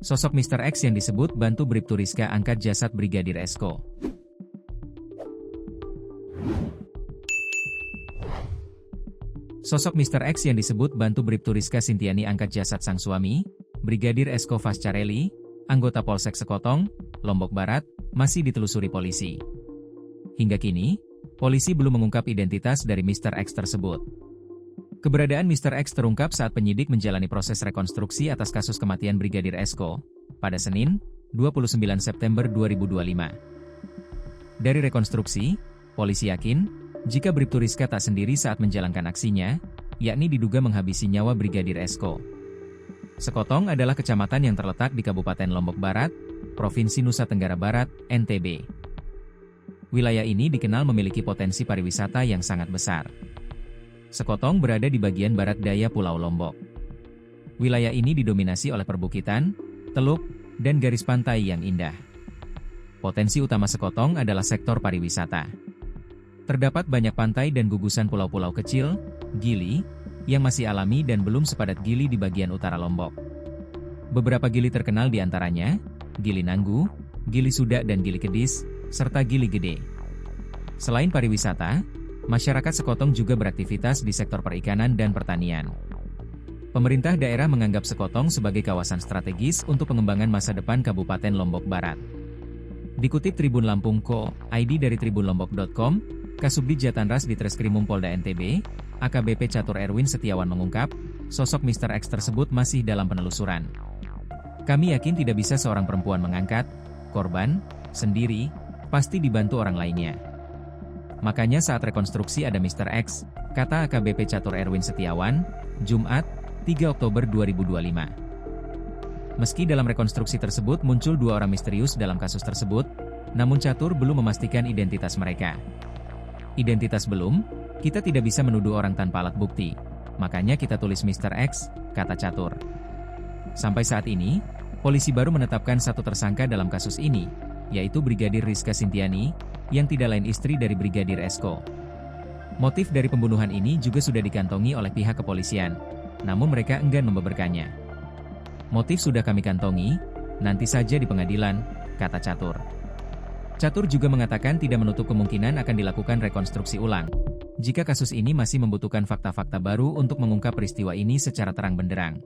Sosok Mr. X yang disebut bantu Bribtu Rizka angkat jasad Brigadir Esko. Sosok Mr. X yang disebut bantu Bribtu Rizka Sintiani angkat jasad sang suami, Brigadir Esko Fascarelli, anggota Polsek Sekotong, Lombok Barat, masih ditelusuri polisi. Hingga kini, polisi belum mengungkap identitas dari Mr. X tersebut. Keberadaan Mr. X terungkap saat penyidik menjalani proses rekonstruksi atas kasus kematian Brigadir Esko pada Senin, 29 September 2025. Dari rekonstruksi, polisi yakin jika Bribtu Rizka tak sendiri saat menjalankan aksinya, yakni diduga menghabisi nyawa Brigadir Esko. Sekotong adalah kecamatan yang terletak di Kabupaten Lombok Barat, Provinsi Nusa Tenggara Barat, NTB. Wilayah ini dikenal memiliki potensi pariwisata yang sangat besar. Sekotong berada di bagian barat daya Pulau Lombok. Wilayah ini didominasi oleh perbukitan, teluk, dan garis pantai yang indah. Potensi utama Sekotong adalah sektor pariwisata. Terdapat banyak pantai dan gugusan pulau-pulau kecil, gili, yang masih alami dan belum sepadat gili di bagian utara Lombok. Beberapa gili terkenal di antaranya, Gili Nanggu, Gili Sudak dan Gili Kedis, serta Gili Gede. Selain pariwisata, masyarakat Sekotong juga beraktivitas di sektor perikanan dan pertanian. Pemerintah daerah menganggap Sekotong sebagai kawasan strategis untuk pengembangan masa depan Kabupaten Lombok Barat. Dikutip Tribun Lampung.co.id dari tribunlombok.com, Kasubdit Jatanras Ditreskrimum Polda NTB, AKBP Catur Erwin Setiawan mengungkap, sosok Mr. X tersebut masih dalam penelusuran. Kami yakin tidak bisa seorang perempuan mengangkat korban sendiri, pasti dibantu orang lainnya. Makanya saat rekonstruksi ada Mr. X, kata AKBP Catur Erwin Setiawan, Jumat, 3 Oktober 2025. Meski dalam rekonstruksi tersebut muncul dua orang misterius dalam kasus tersebut, namun Catur belum memastikan identitas mereka. Identitas belum, kita tidak bisa menuduh orang tanpa alat bukti, makanya kita tulis Mr. X, kata Catur. Sampai saat ini, polisi baru menetapkan satu tersangka dalam kasus ini, yaitu Brigadir Rizka Sintiani, yang tidak lain istri dari Brigadir Esko. Motif dari pembunuhan ini juga sudah dikantongi oleh pihak kepolisian, namun mereka enggan membeberkannya. Motif sudah kami kantongi, nanti saja di pengadilan, kata Catur. Catur juga mengatakan tidak menutup kemungkinan akan dilakukan rekonstruksi ulang, jika kasus ini masih membutuhkan fakta-fakta baru untuk mengungkap peristiwa ini secara terang benderang.